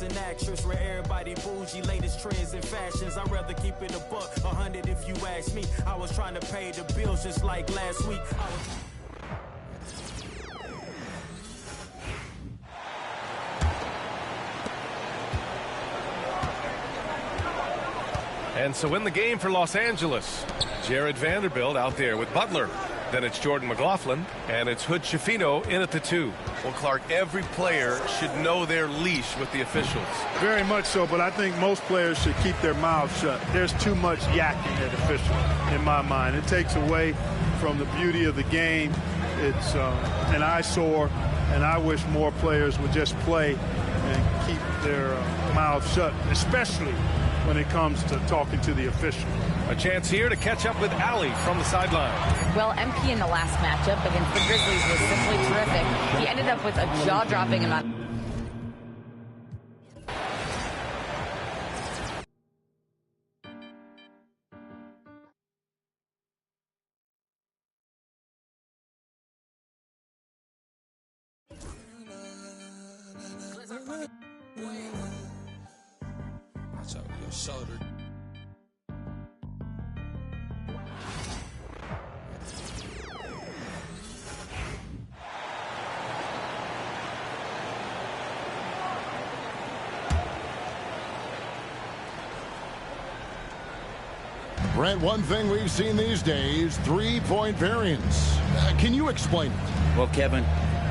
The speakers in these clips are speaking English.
actress and actress, where everybody bougie, latest trends and fashions. I'd rather keep it a buck, 100 if you ask me. I was trying to pay the bills just like last week. And so in the game for Los Angeles, Jared Vanderbilt out there with Butler. Then it's Jordan McLaughlin, and it's Hood Schifino in at the 2. Well, Clark, every player should know their leash with the officials. Very much so, but I think most players should keep their mouths shut. There's too much yakking at officials, in my mind. It takes away from the beauty of the game. It's an eyesore, and I wish more players would just play and keep their mouths shut, especially when it comes to talking to the official. A chance here to catch up with Allie from the sideline. Well, MP in the last matchup against the Grizzlies was simply terrific. He ended up with a jaw-dropping amount. Watch out with your shoulder. Brent, one thing we've seen these days, three-point variance. Can you explain it? Well, Kevin,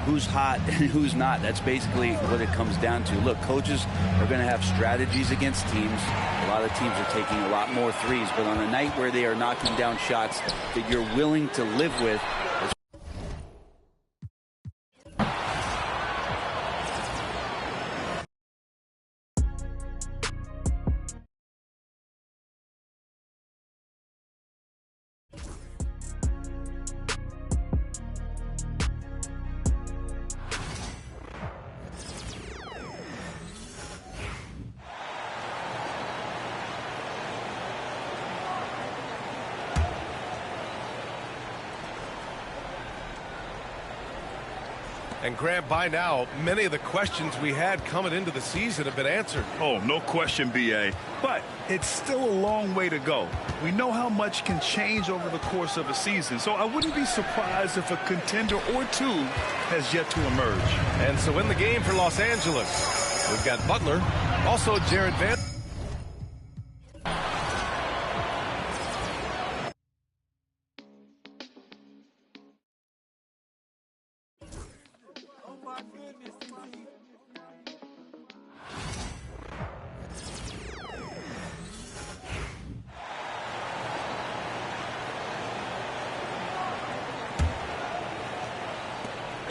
who's hot and who's not? That's basically what it comes down to. Look, coaches are going to have strategies against teams. A lot of teams are taking a lot more threes, but on a night where they are knocking down shots that you're willing to live with, And Grant, by now, many of the questions we had coming into the season have been answered. Oh, no question, B.A. But it's still a long way to go. We know how much can change over the course of a season, so I wouldn't be surprised if a contender or two has yet to emerge. And so in the game for Los Angeles, we've got Butler, also Jared Vanderbilt.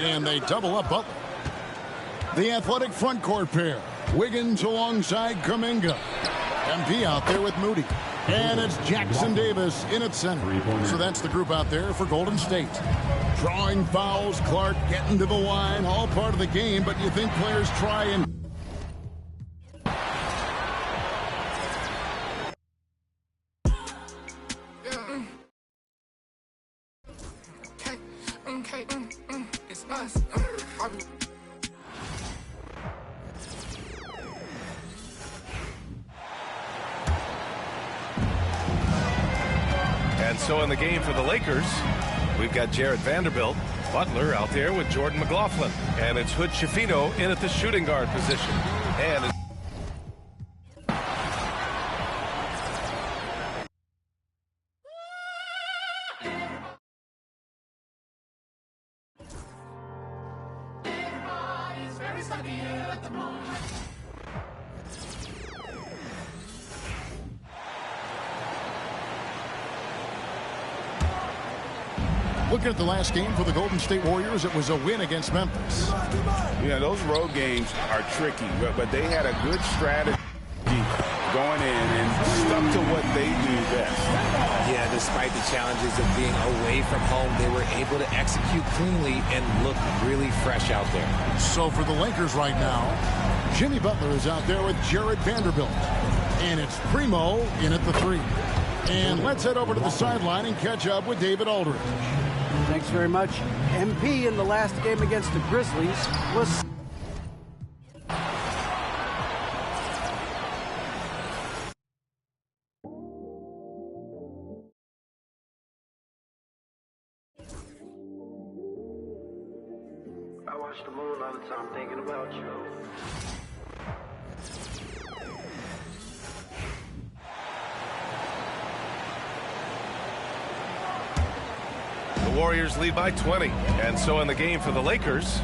And they double up Butler. The athletic front court pair. Wiggins alongside Kuminga. MP out there with Moody. And it's Jackson Davis in at center. So that's the group out there for Golden State. Drawing fouls, Clark getting to the line, all part of the game, but you think players try and... And so in the game for the Lakers, we've got Jared Vanderbilt, Butler out there with Jordan McLaughlin. And it's Hood Schifino in at the shooting guard position. And it's Looking at the last game for the Golden State Warriors, it was a win against Memphis. Yeah, those road games are tricky, but they had a good strategy going in and stuck to what they do best. Yeah, despite the challenges of being away from home, they were able to execute cleanly and look really fresh out there. So for the Lakers right now, Jimmy Butler is out there with Jared Vanderbilt. And it's Primo in at the 3. And let's head over to the sideline and catch up with David Aldridge. Thanks very much. MP in the last game against the Grizzlies was... watch the moon all the time thinking about you. The Warriors lead by 20. And so in the game for the Lakers,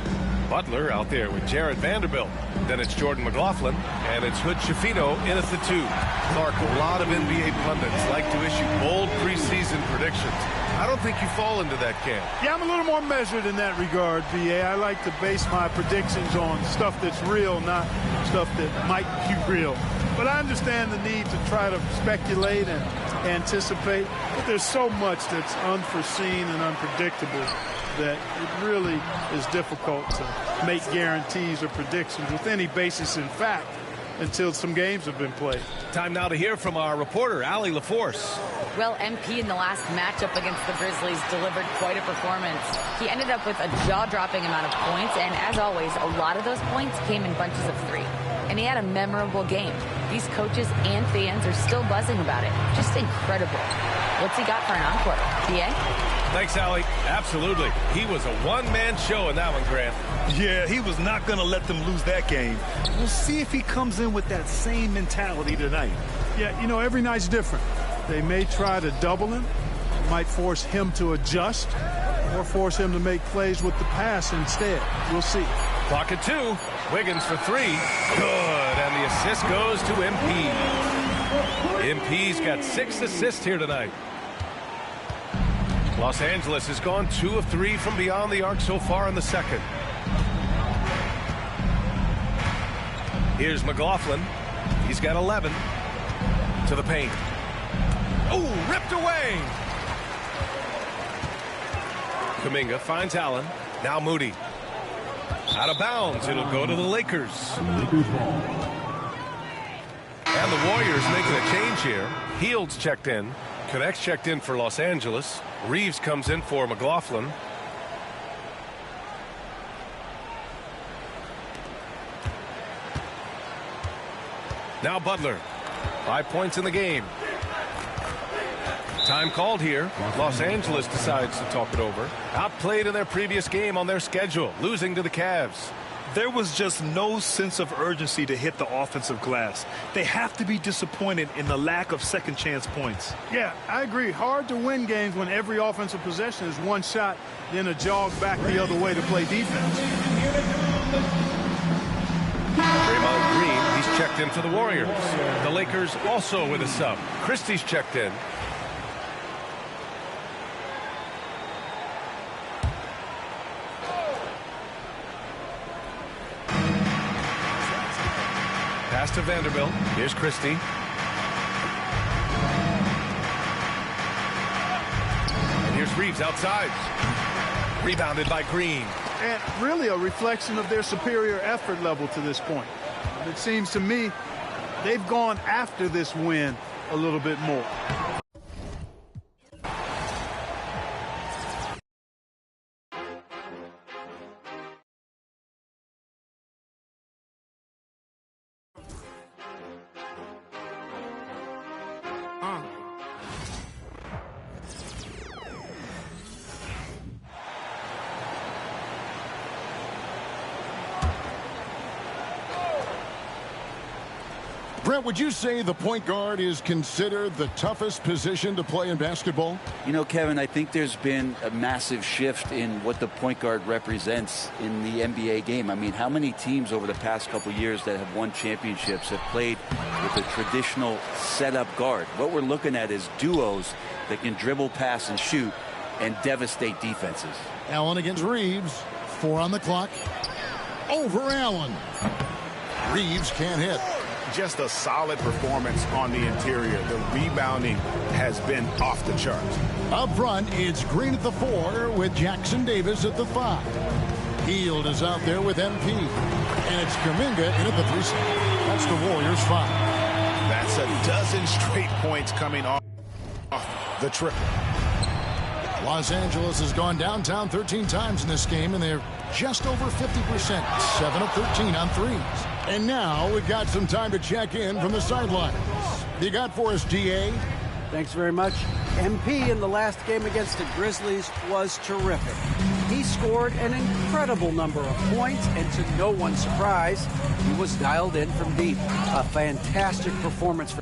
Butler out there with Jared Vanderbilt. Then it's Jordan McLaughlin, and it's Hood Schifino in at the 2. Clark, a lot of NBA pundits like to issue bold preseason predictions. I don't think you fall into that camp. Yeah, I'm a little more measured in that regard, B.A. I like to base my predictions on stuff that's real, not stuff that might be real. But I understand the need to try to speculate and anticipate. But there's so much that's unforeseen and unpredictable that it really is difficult to make guarantees or predictions with any basis in fact until some games have been played. Time now to hear from our reporter, Allie LaForce. Well, MP in the last matchup against the Grizzlies delivered quite a performance. He ended up with a jaw-dropping amount of points, and as always, a lot of those points came in bunches of 3. And he had a memorable game. These coaches and fans are still buzzing about it. Just incredible. What's he got for an encore? PA? Thanks, Allie. Absolutely. He was a one-man show in that one, Grant. Yeah, he was not going to let them lose that game. We'll see if he comes in with that same mentality tonight. Yeah, you know, every night's different. They may try to double him, might force him to adjust, or force him to make plays with the pass instead. We'll see. Clock at 2. Wiggins for 3. Good. And the assist goes to MP. MP's got 6 assists here tonight. Los Angeles has gone 2 of 3 from beyond the arc so far in the second. Here's McLaughlin. He's got 11. To the paint. Oh, ripped away. Kuminga finds Allen. Now Moody. Out of bounds. It'll go to the Lakers. And the Warriors making a change here. Fields checked in. Connects checked in for Los Angeles. Reeves comes in for McLaughlin. Now Butler. 5 points in the game. Time called here. Los Angeles decides to talk it over. Outplayed in their previous game on their schedule, losing to the Cavs. There was just no sense of urgency to hit the offensive glass. They have to be disappointed in the lack of second chance points. Yeah, I agree. Hard to win games when every offensive possession is one shot, then a jog back the other way to play defense. Draymond Green, he's checked in for the Warriors. The Lakers also with a sub. Christie's checked in. Pass to Vanderbilt. Here's Christie. And here's Reeves outside. Rebounded by Green. And really a reflection of their superior effort level to this point. It seems to me they've gone after this win a little bit more. Brent, would you say the point guard is considered the toughest position to play in basketball? You know, Kevin, I think there's been a massive shift in what the point guard represents in the NBA game. I mean, how many teams over the past couple years that have won championships have played with a traditional setup guard? What we're looking at is duos that can dribble, pass, and shoot and devastate defenses. Allen against Reeves. 4 on the clock. Over Allen. Reeves can't hit. Just a solid performance on the interior. The rebounding has been off the charts. Up front, it's Green at the 4 with Jackson Davis at the 5. Hield is out there with MP. And it's Kuminga in at the 3 slot. That's the Warriors 5. That's a dozen straight points coming off the triple. Los Angeles has gone downtown 13 times in this game, and they're just over 50%. 7 of 13 on threes. And now we've got some time to check in from the sidelines. You got for us, DA? Thanks very much. MP in the last game against the Grizzlies was terrific. He scored an incredible number of points, and to no one's surprise, he was dialed in from deep. A fantastic performance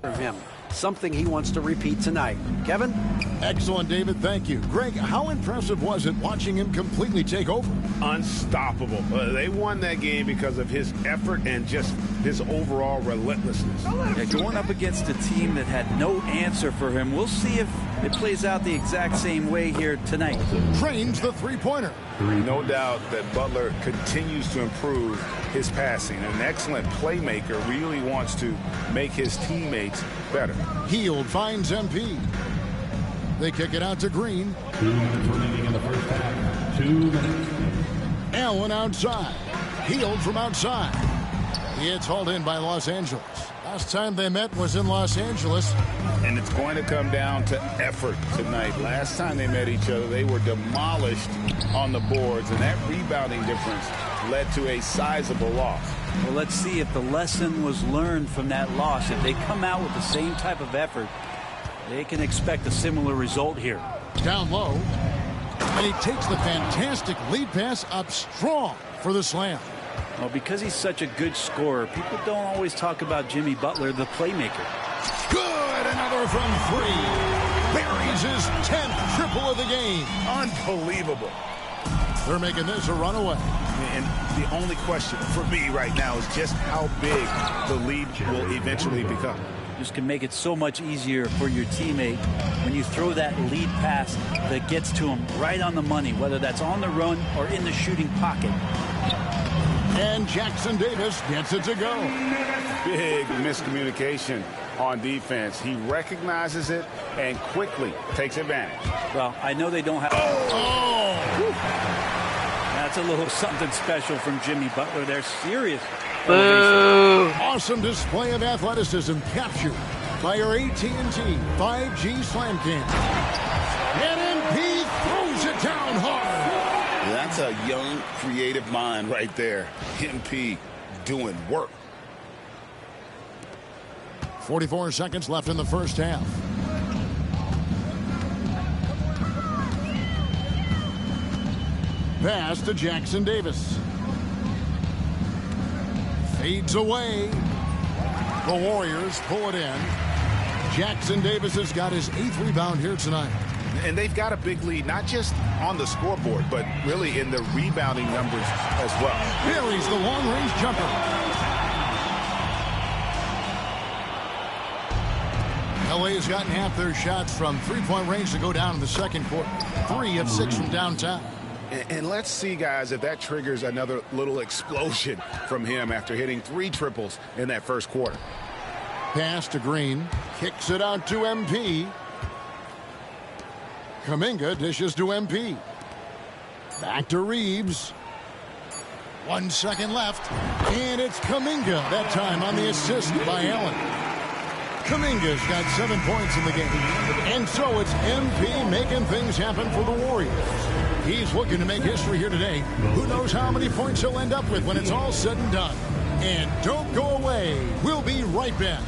from him. Something he wants to repeat tonight. Kevin? Excellent, David. Thank you. Greg, how impressive was it watching him completely take over? Unstoppable. They won that game because of his effort and just his overall relentlessness. Yeah, going up against a team that had no answer for him. We'll see if it plays out the exact same way here tonight. Trains the three-pointer. No doubt that Butler continues to improve his passing. An excellent playmaker really wants to make his teammates better. Hield finds MP. They kick it out to Green. 2 minutes remaining in the first half. 2 minutes. Allen outside. Hield from outside. It's hauled in by Los Angeles. Last time they met was in Los Angeles. And it's going to come down to effort tonight. Last time they met each other, they were demolished on the boards, and that rebounding difference led to a sizable loss. Well, let's see if the lesson was learned from that loss. If they come out with the same type of effort, they can expect a similar result here. Down low. And he takes the fantastic lead pass up strong for the slam. Well, because he's such a good scorer, people don't always talk about Jimmy Butler, the playmaker. Good, another from 3. Buries his 10th triple of the game. Unbelievable. They're making this a runaway. And the only question for me right now is just how big the lead will eventually become. Just can make it so much easier for your teammate when you throw that lead pass that gets to him right on the money, whether that's on the run or in the shooting pocket. And Jackson Davis gets it to go. Big miscommunication on defense. He recognizes it and quickly takes advantage. Well, I know they don't have... Oh! That's a little something special from Jimmy Butler. They're serious. Awesome display of athleticism captured by our AT&T 5G Slam Cam. And MP throws it down hard. That's a young, creative mind right there. MP doing work. 44 seconds left in the first half. Pass to Jackson Davis. Fades away. The Warriors pull it in. Jackson Davis has got his 8th rebound here tonight. And they've got a big lead, not just on the scoreboard, but really in the rebounding numbers as well. Buries the long-range jumper. LA has gotten half their shots from three-point range to go down in the second quarter. 3 of 6 from downtown. And let's see, guys, if that triggers another little explosion from him after hitting 3 triples in that first quarter. Pass to Green. Kicks it out to MP. Kuminga dishes to MP. Back to Reeves. 1 second left. And it's Kuminga that time on the assist by Allen. Kuminga's got 7 points in the game. And so it's MP making things happen for the Warriors. He's looking to make history here today. Who knows how many points he'll end up with when it's all said and done. And don't go away. We'll be right back.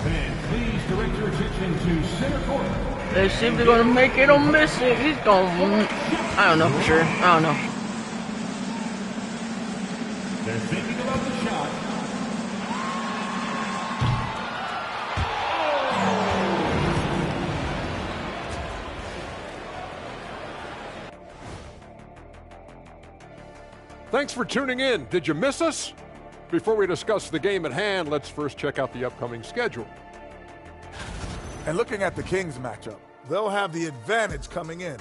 And please direct your attention to center court. Let's see if they're going to make it or miss it. He's going to... I don't know for sure. I don't know. They're thinking about the shot. Thanks for tuning in. Did you miss us? Before we discuss the game at hand, let's first check out the upcoming schedule. And looking at the Kings matchup, they'll have the advantage coming in.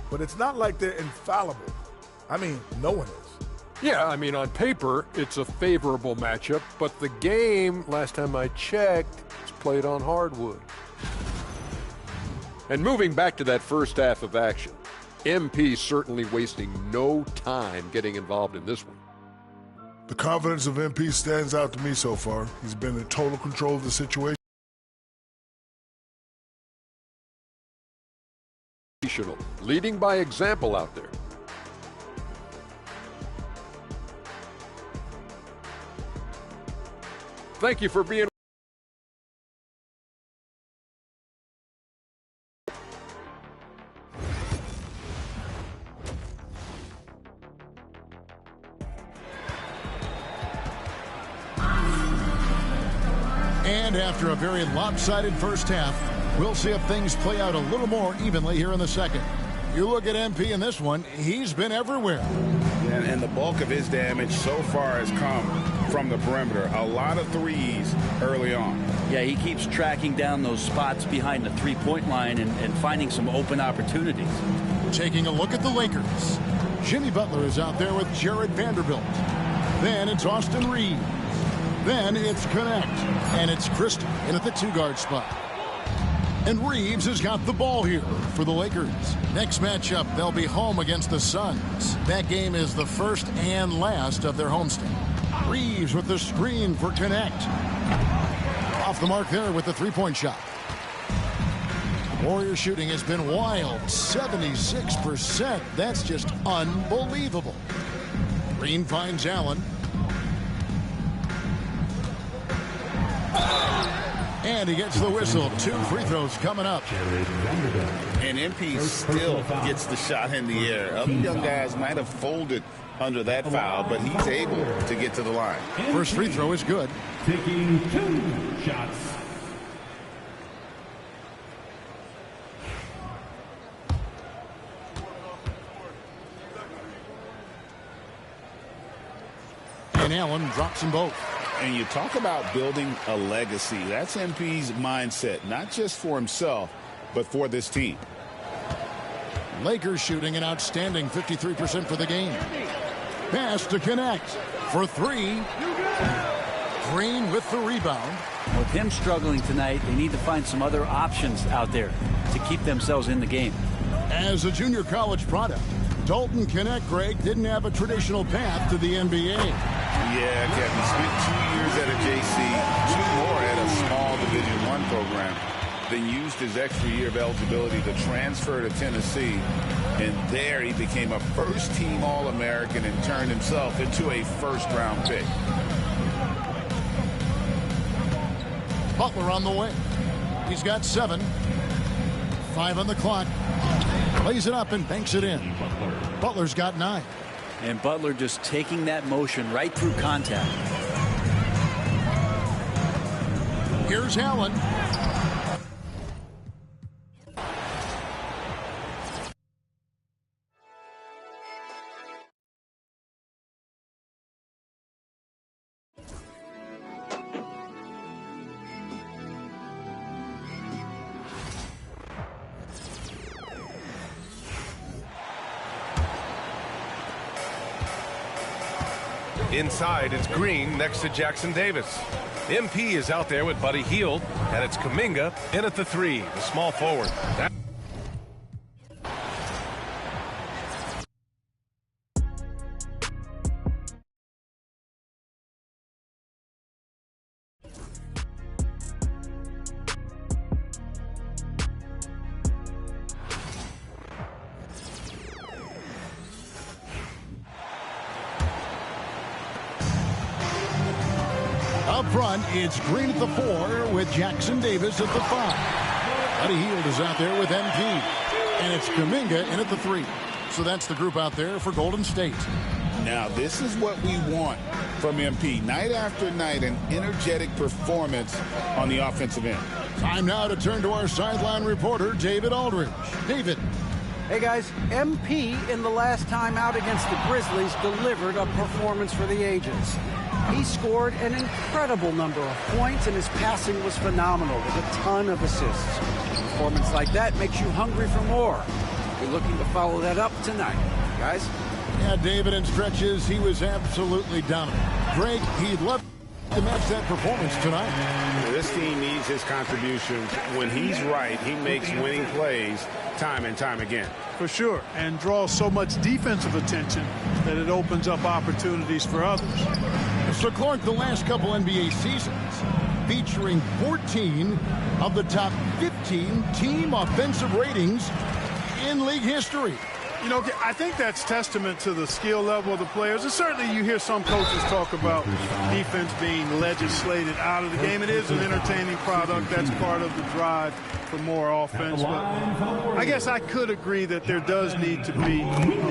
But it's not like they're infallible. I mean, no one is. Yeah, I mean, on paper, it's a favorable matchup, but the game, last time I checked, is played on hardwood. And moving back to that first half of action, MP certainly wasting no time getting involved in this one. The confidence of MP stands out to me so far. He's been in total control of the situation. Leading by example out there. Thank you for being And after a very lopsided first half, we'll see if things play out a little more evenly here in the second. You look at MP in this one, he's been everywhere. And the bulk of his damage so far has come from the perimeter. A lot of threes early on. Yeah, he keeps tracking down those spots behind the three-point line and finding some open opportunities. Taking a look at the Lakers. Jimmy Butler is out there with Jared Vanderbilt. Then it's Austin Reeves. Then it's Connect. And it's Christie in at the two-guard spot. And Reeves has got the ball here for the Lakers. Next matchup, they'll be home against the Suns. That game is the first and last of their homestand. Reeves with the screen for Connect. Off the mark there with the three-point shot. Warrior shooting has been wild. 76%. That's just unbelievable. Green finds Allen. And he gets the whistle. 2 free throws coming up. And MP still gets the shot in the air. Other young guys might have folded under that foul, but he's able to get to the line. First free throw is good. Taking 2 shots. And Allen drops them both. And you talk about building a legacy. That's MP's mindset, not just for himself, but for this team. Lakers shooting an outstanding 53% for the game. Pass to Connect for 3. Green with the rebound. With him struggling tonight, they need to find some other options out there to keep themselves in the game. As a junior college product, Dalton Connect, Greg, didn't have a traditional path to the NBA. Yeah, Kevin, spent 2 years at a JC, 2 more at a small Division I program, then used his extra year of eligibility to transfer to Tennessee, and there he became a first-team All-American and turned himself into a first-round pick. Butler on the way. He's got 7. 5 on the clock. Lays it up and banks it in. Butler's got 9. And Butler just taking that motion right through contact. Here's Allen. Inside, it's Green next to Jackson Davis. MP is out there with Buddy Hield, and it's Kuminga in at the 3, the small forward. Up front, it's Green at the 4 with Jackson Davis at the 5. Buddy Hield is out there with MP. And it's Kuminga in at the 3. So that's the group out there for Golden State. Now, this is what we want from MP. Night after night, an energetic performance on the offensive end. Time now to turn to our sideline reporter, David Aldridge. David. Hey, guys, MP in the last time out against the Grizzlies delivered a performance for the ages. He scored an incredible number of points, and his passing was phenomenal with a ton of assists. A performance like that makes you hungry for more. We're looking to follow that up tonight. Guys? Yeah, David, in stretches, he was absolutely dominant. Greg, he'd love to match that performance tonight. This team needs his contributions. When he's right, he makes winning plays time and time again. For sure, and draws so much defensive attention that it opens up opportunities for others. So, Clark, the last couple NBA seasons featuring 14 of the top 15 team offensive ratings in league history. You know, I think that's testament to the skill level of the players. And certainly you hear some coaches talk about defense being legislated out of the game. It is an entertaining product. That's part of the drive for more offense. But I guess I could agree that there does need to be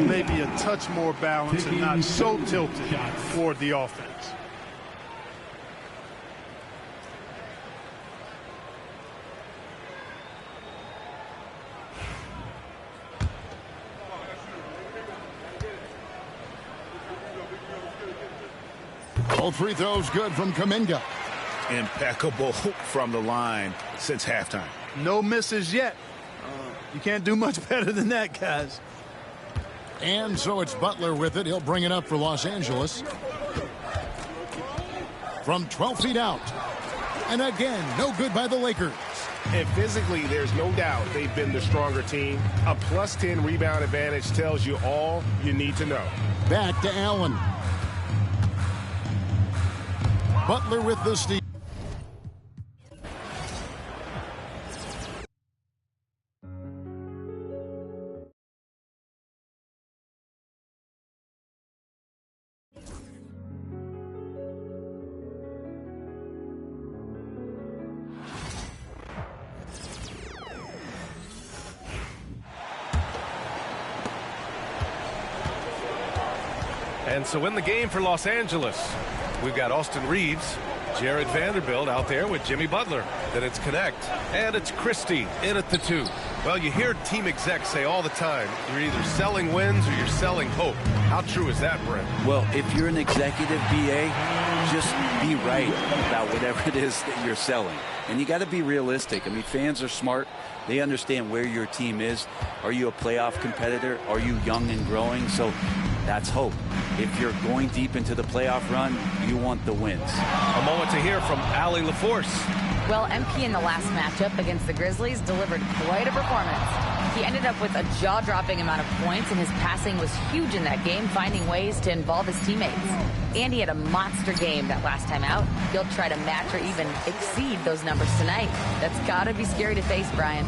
maybe a touch more balance and not so tilted toward the offense. Both free throws good from Kuminga. Impeccable from the line since halftime. No misses yet. You can't do much better than that, guys. And so it's Butler with it. He'll bring it up for Los Angeles. From 12 feet out. And again, no good by the Lakers. And physically, there's no doubt they've been the stronger team. A plus 10 rebound advantage tells you all you need to know. Back to Allen. Butler with the steal. And so in the game for Los Angeles, we've got Austin Reeves, Jared Vanderbilt out there with Jimmy Butler. Then it's Connect, and it's Christie in at the 2. Well, you hear team execs say all the time, you're either selling wins or you're selling hope. How true is that, Brent? Well, if you're an executive BA, just be right about whatever it is that you're selling. And you got to be realistic. I mean, fans are smart. They understand where your team is. Are you a playoff competitor? Are you young and growing? So that's hope. If you're going deep into the playoff run, you want the wins. A moment to hear from Allie LaForce. Well, MP in the last matchup against the Grizzlies delivered quite a performance. He ended up with a jaw-dropping amount of points, and his passing was huge in that game, finding ways to involve his teammates. And he had a monster game that last time out. He'll try to match or even exceed those numbers tonight. That's got to be scary to face, Brian.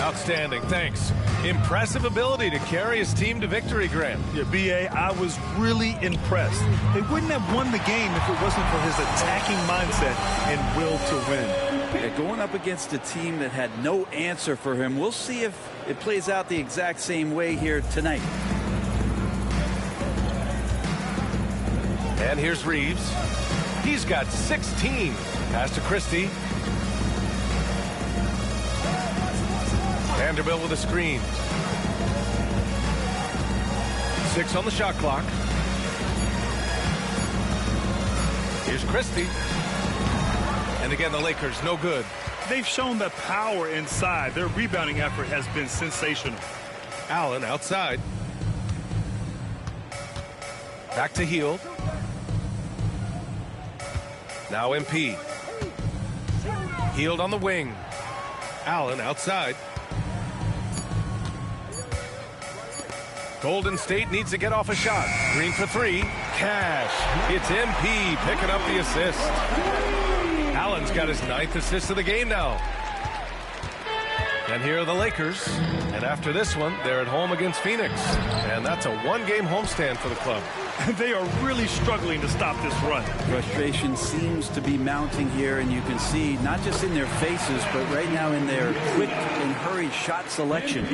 Outstanding, thanks. Impressive ability to carry his team to victory, Grant. Yeah, B.A., I was really impressed. They wouldn't have won the game if it wasn't for his attacking mindset and will to win. Yeah, going up against a team that had no answer for him. We'll see if it plays out the exact same way here tonight. And here's Reeves. He's got 16. Pass to Christie. Vanderbilt with a screen. 6 on the shot clock. Here's Christie. And again, the Lakers, no good. They've shown the power inside. Their rebounding effort has been sensational. Allen outside. Back to Hield. Now MP. Hield on the wing. Allen outside. Golden State needs to get off a shot. Green for 3. Cash. It's MP picking up the assist. Allen's got his 9th assist of the game now. And here are the Lakers. And after this one, they're at home against Phoenix. And that's a one-game homestand for the club. They are really struggling to stop this run. Frustration seems to be mounting here, and you can see not just in their faces, but right now in their quick and hurried shot selection.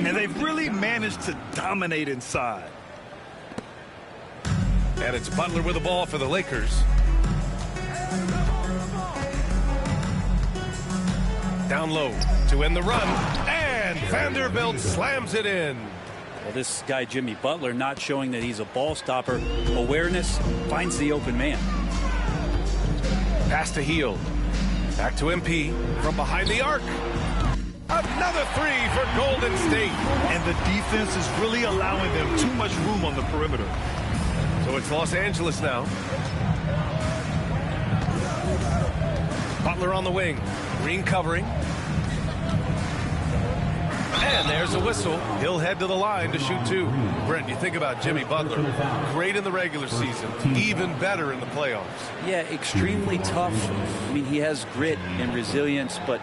And they've really managed to dominate inside. And it's Butler with the ball for the Lakers. Down low to end the run, and Vanderbilt slams it in. Well, this guy, Jimmy Butler, not showing that he's a ball stopper. Awareness, finds the open man. Pass to Hield. Back to MP from behind the arc. Another 3 for Golden State. And the defense is really allowing them too much room on the perimeter. So it's Los Angeles now. Butler on the wing. Green covering. And there's a whistle. He'll head to the line to shoot 2. Brent, you think about Jimmy Butler. Great in the regular season. Even better in the playoffs. Yeah, extremely tough. I mean, he has grit and resilience, but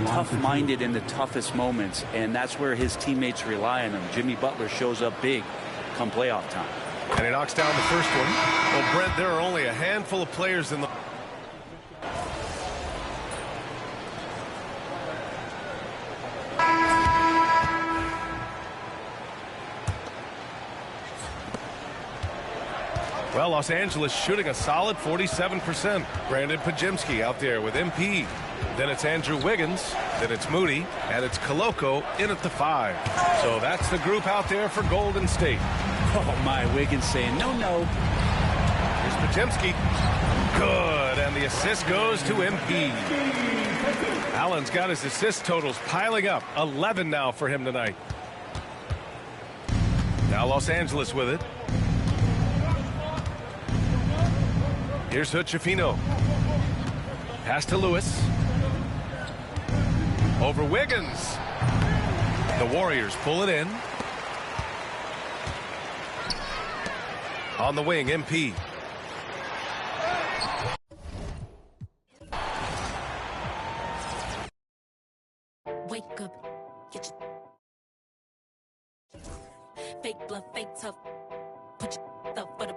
tough-minded in the toughest moments. And that's where his teammates rely on him. Jimmy Butler shows up big come playoff time. And he knocks down the first one. Well, Brent, there are only a handful of players in the... Well, Los Angeles shooting a solid 47%. Brandon Pajemski out there with MP. Then it's Andrew Wiggins. Then it's Moody. And it's Koloko in at the 5. So that's the group out there for Golden State. Oh, my. Wiggins saying, no, no. Here's Podziemski. Good, and the assist goes to MP. Allen's got his assist totals piling up. 11 now for him tonight. Now Los Angeles with it. Here's Hood-Schifino. Pass to Lewis. Over Wiggins. The Warriors pull it in. On the wing, MP. Wake up, get your fake blood, fake tough. Put your stuff butter.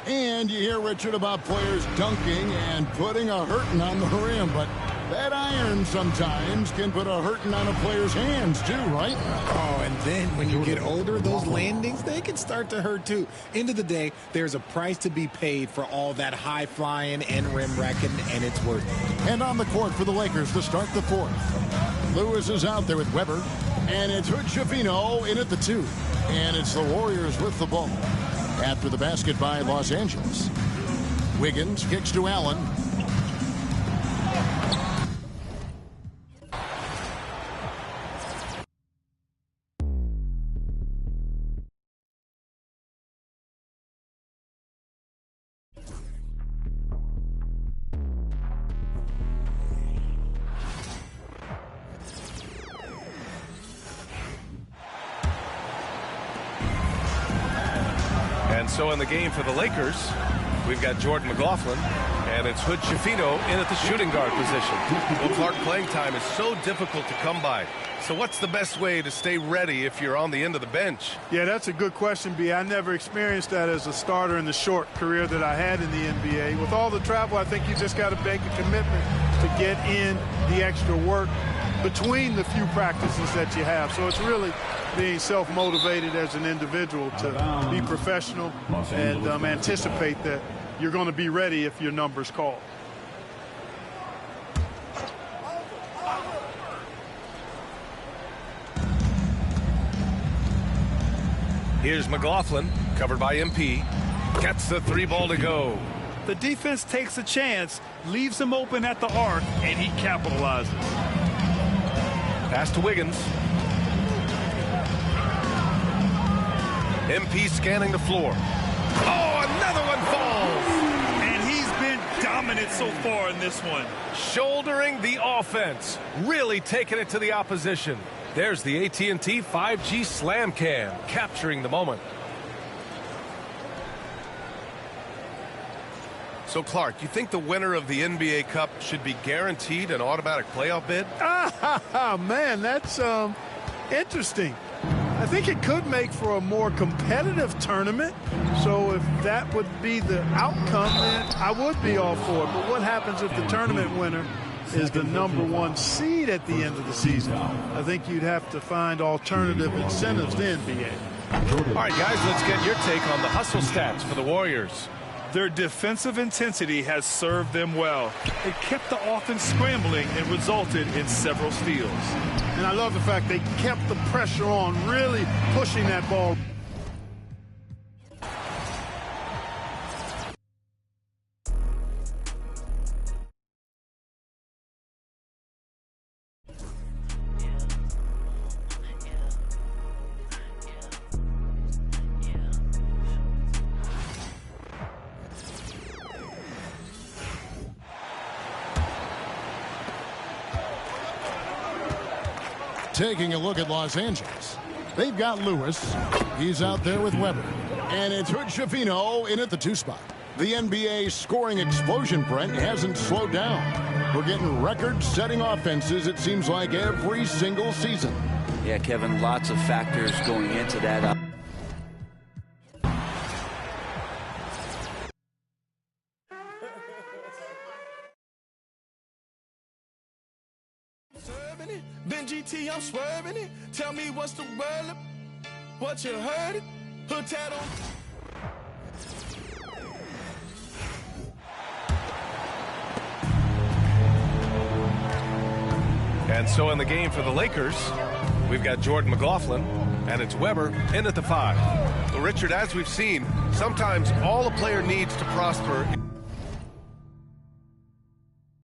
And you hear, Richard, about players dunking and putting a hurting on the rim, but that iron sometimes can put a hurting on a player's hands too, right? Oh, and then when you get older, those landings, they can start to hurt too. End of the day, there's a price to be paid for all that high flying and rim wrecking, and it's worth it. And on the court for the Lakers to start the fourth. Lewis is out there with Weber, and it's Hood-Schifino in at the 2. And it's the Warriors with the ball. After the basket by Los Angeles. Wiggins kicks to Allen. So in the game for the Lakers, we've got Jordan McLaughlin, and it's Hood-Schifino in at the shooting guard position. Well, Clark, playing time is so difficult to come by. So what's the best way to stay ready if you're on the end of the bench? Yeah, that's a good question, B. I never experienced that as a starter in the short career that I had in the NBA. With all the travel, I think you just got to make a commitment to get in the extra work between the few practices that you have. So it's really being self-motivated as an individual to be professional and anticipate that you're going to be ready if your number's called. Here's McLaughlin, covered by MP. Gets the 3 ball to go. The defense takes a chance, leaves him open at the arc, and he capitalizes. Pass to Wiggins. MP scanning the floor. Oh, another one falls. And he's been dominant so far in this one. Shouldering the offense. Really taking it to the opposition. There's the AT&T 5G Slam Cam, capturing the moment. So, Clark, you think the winner of the NBA Cup should be guaranteed an automatic playoff bid? Man, that's interesting. I think it could make for a more competitive tournament. So if that would be the outcome, then I would be all for it. But what happens if the tournament winner is the #1 seed at the end of the season? I think you'd have to find alternative incentives then, NBA. All right, guys, let's get your take on the hustle stats for the Warriors. Their defensive intensity has served them well. It kept the offense scrambling and resulted in several steals. And I love the fact they kept the pressure on, really pushing that ball. Taking a look at Los Angeles. They've got Lewis. He's out there with Weber. And it's Hood-Schifino in at the 2 spot. The NBA scoring explosion, Brent, hasn't slowed down. We're getting record-setting offenses, it seems like, every single season. Yeah, Kevin, lots of factors going into that. Been GT, I'm swerving it. Tell me what's the word, what you heard it. Hood tat on. And so in the game for the Lakers, we've got Jordan McLaughlin, and it's Weber in at the 5. Well, Richard, as we've seen, sometimes all a player needs to prosper